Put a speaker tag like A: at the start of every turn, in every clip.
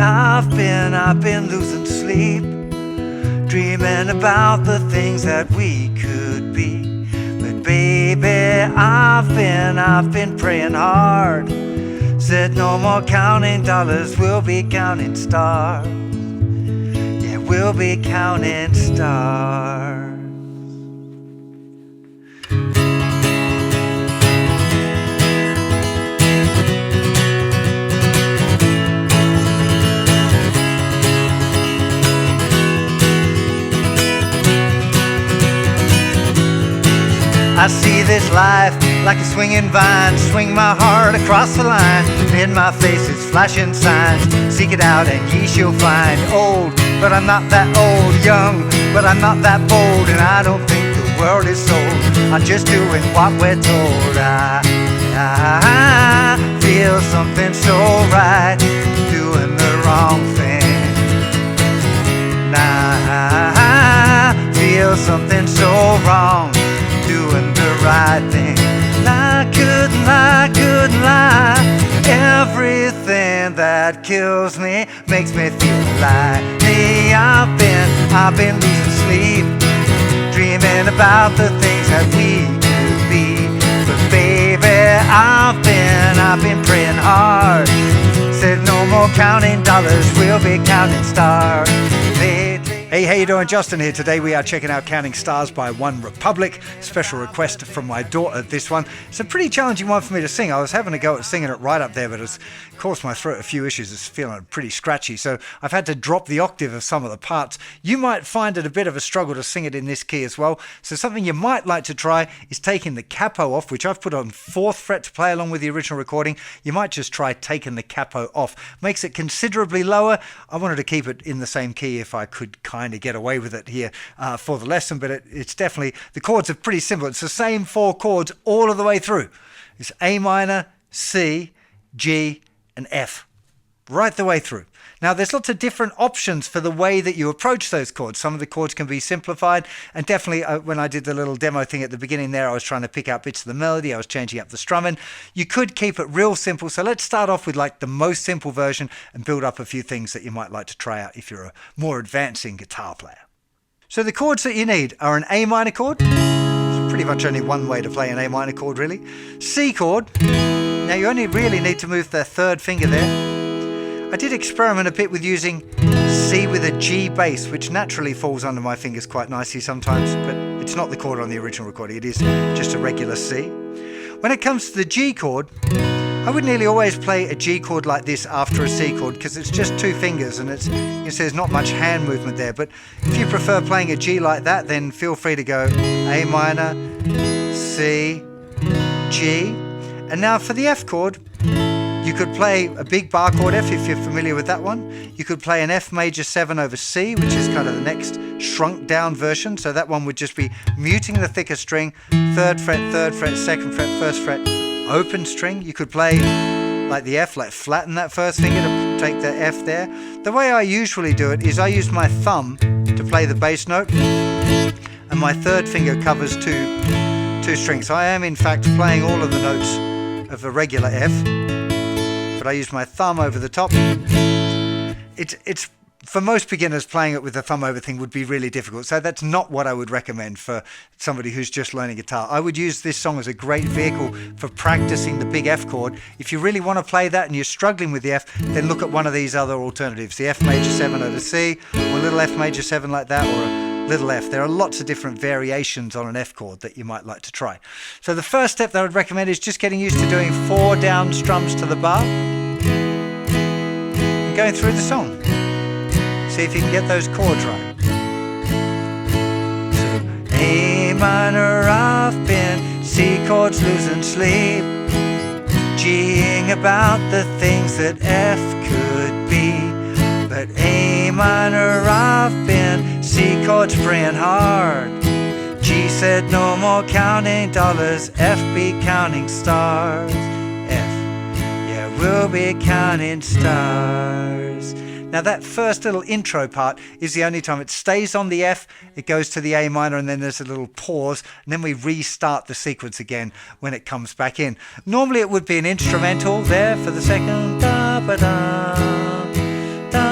A: I've been losing sleep, dreaming about the things that we could be. But baby, I've been praying hard. Said no more counting dollars, we'll be counting stars. Yeah, we'll be counting stars. I see this life like a swinging vine, swing my heart across the line. In my face is flashing signs, seek it out and ye shall find. Old, but I'm not that old. Young, but I'm not that bold. And I don't think the world is sold, I'm just doing what we're told. I feel something so right, doing the wrong thing. I feel something so wrong, doing the right thing. I couldn't lie. Everything that kills me makes me feel alive. Me, I've been losing sleep, dreaming about the things that we could be. But baby, I've been praying hard. Said no more counting dollars, we'll be counting stars. Hey, how you doing? Justin here. Today we are checking out Counting Stars by OneRepublic. Special request from my daughter, this one. It's a pretty challenging one for me to sing. I was having a go at singing it right up there, but it's caused my throat a few issues. It's feeling pretty scratchy, so I've had to drop the octave of some of the parts. You might find it a bit of a struggle to sing it in this key as well, so something you might like to try is taking the capo off, which I've put on 4th fret to play along with the original recording. You might just try taking the capo off. Makes it considerably lower. I wanted to keep it in the same key if I could kind of get away with it here for the lesson, but it's definitely, the chords are pretty simple. It's the same 4 chords all of the way through. It's A minor, C, G, and F, right the way through. Now, there's lots of different options for the way that you approach those chords. Some of the chords can be simplified, and definitely when I did the little demo thing at the beginning there, I was trying to pick out bits of the melody, I was changing up the strumming. You could keep it real simple, so let's start off with like the most simple version and build up a few things that you might like to try out if you're a more advancing guitar player. So the chords that you need are an A minor chord. There's pretty much only one way to play an A minor chord, really. C chord. Now you only really need to move the 3rd finger there. I did experiment a bit with using C with a G bass, which naturally falls under my fingers quite nicely sometimes, but it's not the chord on the original recording. It is just a regular C. When it comes to the G chord, I would nearly always play a G chord like this after a C chord because it's just 2 fingers and there's not much hand movement there. But if you prefer playing a G like that, then feel free to go A minor, C, G. And now for the F chord, you could play a big bar chord F if you're familiar with that one. You could play an F major 7 over C, which is kind of the next shrunk down version. So that one would just be muting the thicker string, 3rd fret, 2nd fret, 1st fret, open string. You could play like the F, like flatten that 1st finger to take the F there. The way I usually do it is I use my thumb to play the bass note, and my 3rd finger covers two strings. So I am in fact playing all of the notes of a regular F, but I use my thumb over the top. It's for most beginners, playing it with the thumb over thing would be really difficult. So that's not what I would recommend for somebody who's just learning guitar. I would use this song as a great vehicle for practicing the big F chord. If you really want to play that and you're struggling with the F, then look at one of these other alternatives. The F major 7 over C, or a little F major 7 like that, or a little F. There are lots of different variations on an F chord that you might like to try. So the first step that I would recommend is just getting used to doing 4 down strums to the bar and going through the song. See if you can get those chords right. So A minor, I've been, C chords losing sleep, G-ing about the things that F could be. But A minor, I've been, C chords praying hard, G said no more counting dollars, F be counting stars. F, yeah, we'll be counting stars. Now that first little intro part is the only time it stays on the F, it goes to the A minor, and then there's a little pause, and then we restart the sequence again when it comes back in. Normally it would be an instrumental there for the second, da ba da, da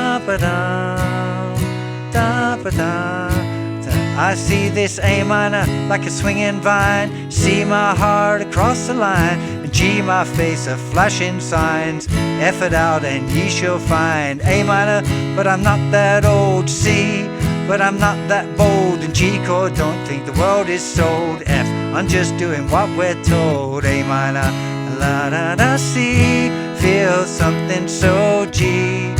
A: I see this A minor like a swinging vine, C my heart across the line, and G my face of flashing signs. F it out and ye shall find. A minor, but I'm not that old. C, but I'm not that bold. And G chord, don't think the world is sold. F, I'm just doing what we're told. A minor, la da da. C, feel something so G,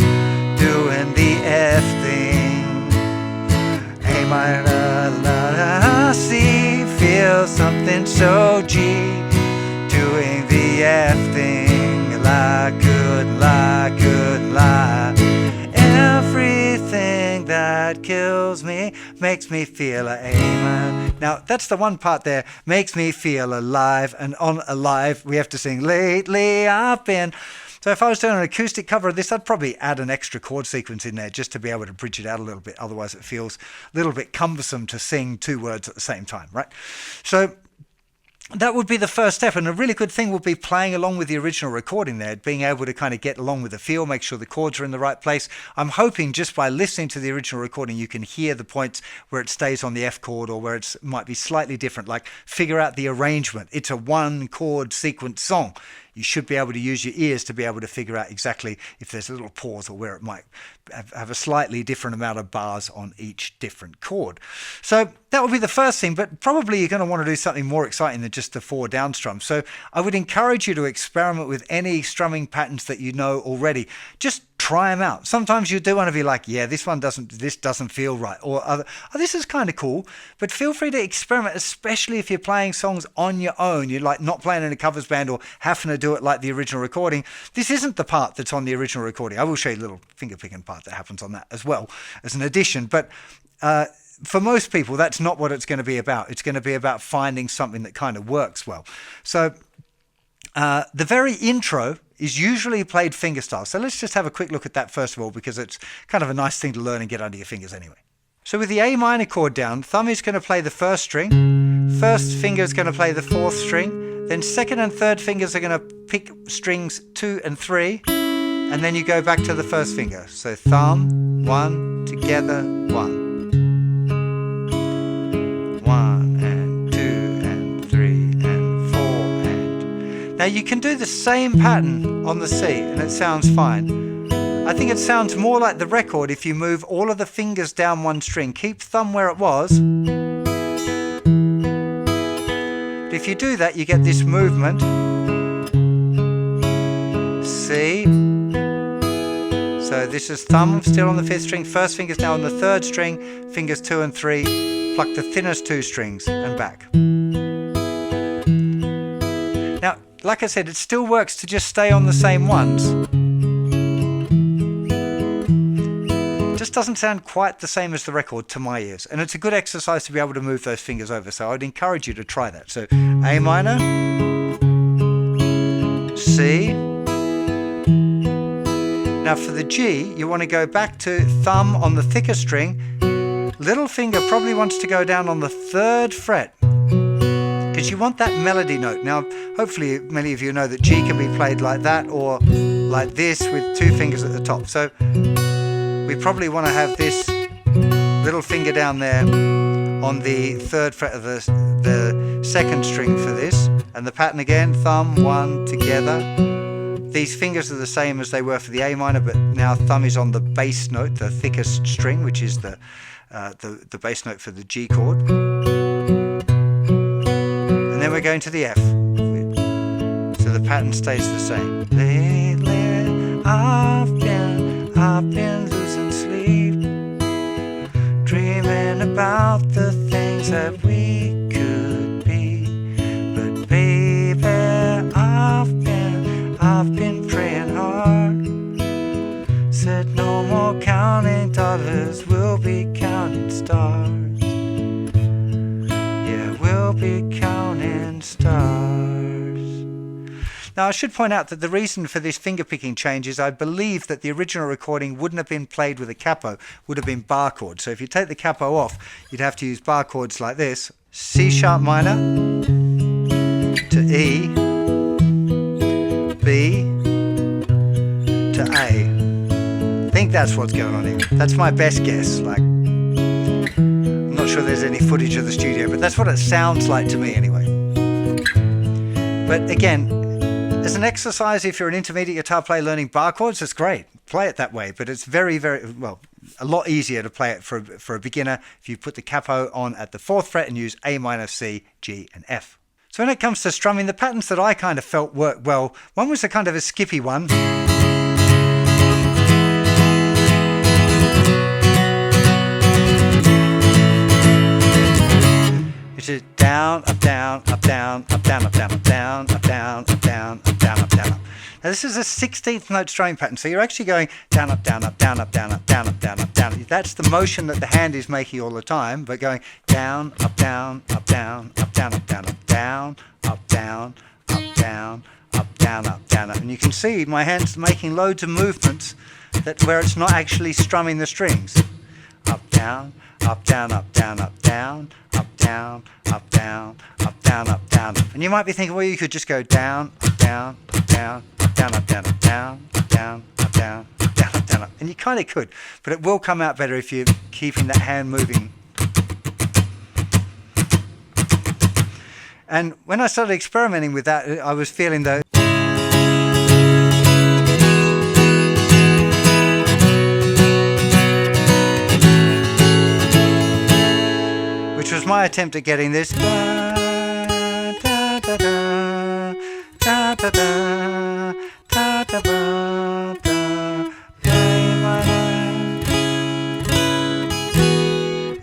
A: doing the F thing. A minor, la da C, feel something so G, doing the F thing. La good, la good, la. Everything that kills me makes me feel a minor. Now that's the one part there, makes me feel alive, and on alive we have to sing lately I've been. So if I was doing an acoustic cover of this, I'd probably add an extra chord sequence in there just to be able to bridge it out a little bit. Otherwise it feels a little bit cumbersome to sing two words at the same time, right? So that would be the first step, and a really good thing would be playing along with the original recording there, being able to kind of get along with the feel, make sure the chords are in the right place. I'm hoping just by listening to the original recording you can hear the points where it stays on the F chord or where it might be slightly different, like figure out the arrangement. It's a one chord sequence song. You should be able to use your ears to be able to figure out exactly if there's a little pause or where it might have a slightly different amount of bars on each different chord. So that would be the first thing, but probably you're going to want to do something more exciting than just the 4 down strums. So I would encourage you to experiment with any strumming patterns that you know already. Just try them out. Sometimes you do want to be like, yeah, this doesn't feel right, or oh, this is kind of cool. But feel free to experiment, especially if you're playing songs on your own. You're like not playing in a covers band or having to do it like the original recording. This isn't the part that's on the original recording. I will show you a little finger picking part that happens on that as well as an addition. But for most people, that's not what it's going to be about. It's going to be about finding something that kind of works well. So the very intro is usually played fingerstyle. So let's just have a quick look at that first of all, because it's kind of a nice thing to learn and get under your fingers anyway. So with the A minor chord down, thumb is going to play the first string, first finger is going to play the 4th string, then second and third fingers are going to pick strings 2 and 3, and then you go back to the first finger. So thumb, 1, together, 1. 1 and 2 and 3 and 4 and... Now you can do the same pattern on the C and it sounds fine. I think it sounds more like the record if you move all of the fingers down one string. Keep thumb where it was. But if you do that, you get this movement. C. So this is thumb still on the 5th string, first finger's now on the 3rd string, fingers 2 and 3, pluck the thinnest 2 strings and back. Now, like I said, it still works to just stay on the same ones. It just doesn't sound quite the same as the record to my ears, and it's a good exercise to be able to move those fingers over, so I'd encourage you to try that. So A minor, C. Now for the G, you want to go back to thumb on the thicker string. Little finger probably wants to go down on the 3rd fret, because you want that melody note. Now, hopefully many of you know that G can be played like that or like this with 2 fingers at the top. So we probably want to have this little finger down there on the 3rd fret of the 2nd string for this. And the pattern again, thumb, 1, together. These fingers are the same as they were for the A minor, but now thumb is on the bass note, the thickest string, which is the bass note for the G chord. And then we're going to the F. So the pattern stays the same. Lately I've been losing sleep, dreaming about the things that we could be. But baby, I've been praying hard. Said no more counting dollars, we'll be counting stars. Yeah, we'll be counting stars. Now I should point out that the reason for this finger picking change is I believe that the original recording wouldn't have been played with a capo, would have been bar chords. So if you take the capo off, you'd have to use bar chords like this. C sharp minor to E, B to A. I think that's what's going on here. That's my best guess. Like, I'm not sure there's any footage of the studio, but that's what it sounds like to me anyway. But again, as an exercise, if you're an intermediate guitar player learning bar chords, it's great. Play it that way, but it's very, very, well, a lot easier to play it for a beginner if you put the capo on at the 4th fret and use A minor, C, G, and F. So when it comes to strumming, the patterns that I kind of felt worked well, one was a kind of a skippy one. Which is down, up, down, up, down, up, down, up, down, up, down, up, down, up, down, up, down, up, down, up. Now this is a 16th note strumming pattern, so you're actually going down, up, down, up, down, up, down, up, down, up, down, up, down. That's the motion that the hand is making all the time, but going down, up, down, up, down, up, down, up, down, up, down, up, down, up, down, up, down, up, down, up. And you can see my hand's making loads of movements where it's not actually strumming the strings. Up, down, up, down, up, down, up, down, up, down, up, down, up, down, up, down, up. And you might be thinking, well, you could just go down, up, down, up, down, up, down, up, down, up, down, up, down, up, down, up, down, up, down, up. And you kind of could, but it will come out better if you're keeping that hand moving. And when I started experimenting with that, I was feeling though, which was my attempt at getting this.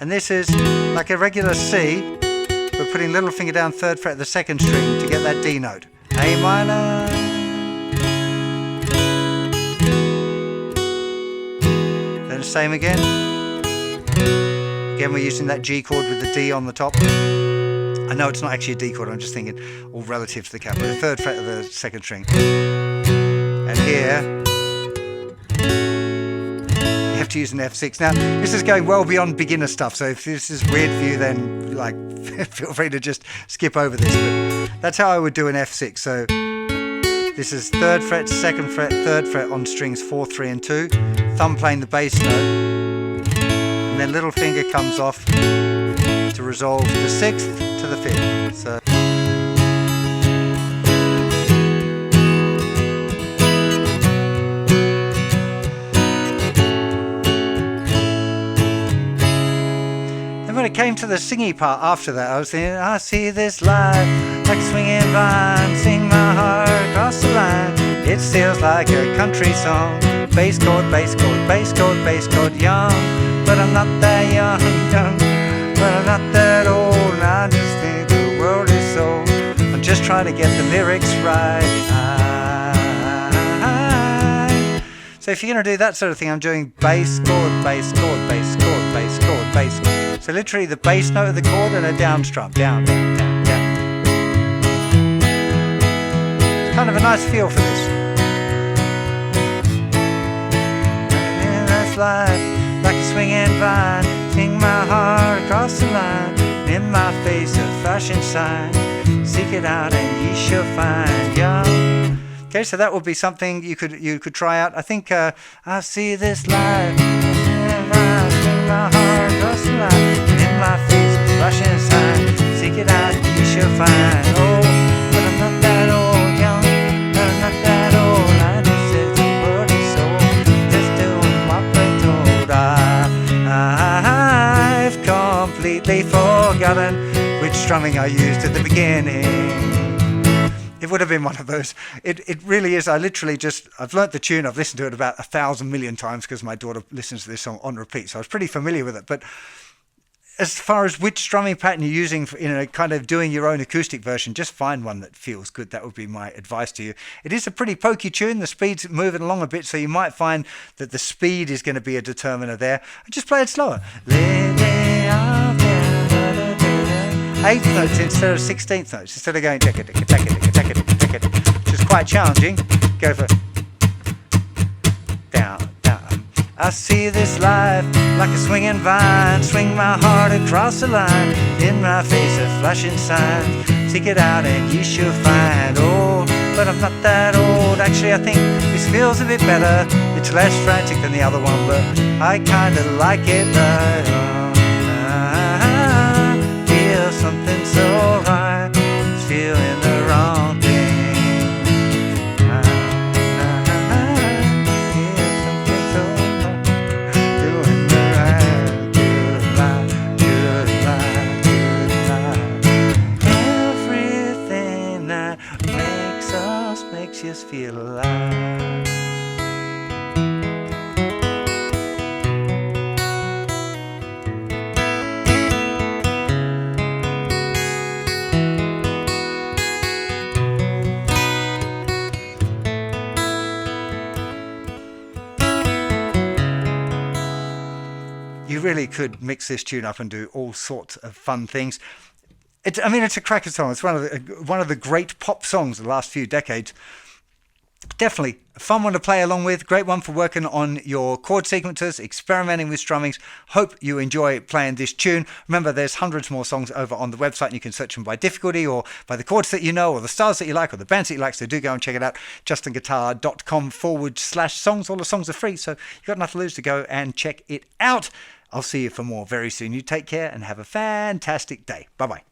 A: And this is like a regular C, but putting little finger down 3rd fret of the 2nd string to get that D note. A minor. Then the same again. Again, we're using that G chord with the D on the top. I know it's not actually a D chord, I'm just thinking all relative to the capo. The 3rd fret of the 2nd string. And here, you have to use an F6. Now, this is going well beyond beginner stuff, so if this is weird for you, then like feel free to just skip over this. But that's how I would do an F6. So this is 3rd fret, 2nd fret, 3rd fret on strings 4, 3, and 2. Thumb playing the bass note. And then little finger comes off to resolve the 6th to the 5th. So then when it came to the singing part after that, I was thinking, I see this life like a swinging vine, sing my heart across the line. It feels like a country song. Bass chord, bass chord, bass chord, bass chord, young. But I'm not that young, but I'm not that old, and I just think the world is so. I'm just trying to get the lyrics right. So if you're going to do that sort of thing, I'm doing bass chord, bass chord, bass chord, bass chord, bass chord. So literally the bass note of the chord and a down strum, down, down, down, down. It's kind of a nice feel for this. And that's life. Like a swinging vine, sing my heart across the line. In my face a flashing sign, seek it out and ye shall find. Young. Okay, so that would be something you could try out. I think I see this life. Sing my heart across the line. In my face a flashing sign, seek it out and ye shall find. Oh, but I'm not that old, young, but I'm not that old. I just said the word is so, just doing what they told. I've completely forgotten which strumming I used at the beginning. It would have been one of those. It really is. I've learnt the tune. I've listened to it about 1,000 million times because my daughter listens to this song on repeat. So I was pretty familiar with it. But as far as which strumming pattern you're using in kind of doing your own acoustic version, just find one that feels good. That would be my advice to you. It is a pretty pokey tune. The speed's moving along a bit, so you might find that the speed is going to be a determiner there. Just play it slower. 8th notes instead of 16th notes. Instead of going which is quite challenging. Go for down, down. I see this life like a swinging vine, swing my heart across the line. In my face a flashing sign, seek it out and ye shall find. Old, but I'm not that old. Actually, I think this feels a bit better. It's less frantic than the other one, but I kinda like it. You really could mix this tune up and do all sorts of fun things. It's a cracker song. It's one of the great pop songs of the last few decades. Definitely a fun one to play along with. Great one for working on your chord sequencers, experimenting with strummings. Hope you enjoy playing this tune. Remember, there's hundreds more songs over on the website, and you can search them by difficulty or by the chords that you know, or the styles that you like, or the bands that you like. So do go and check it out. JustinGuitar.com/songs. All the songs are free, so you've got nothing to lose to go and check it out. I'll see you for more very soon. You take care and have a fantastic day. Bye-bye.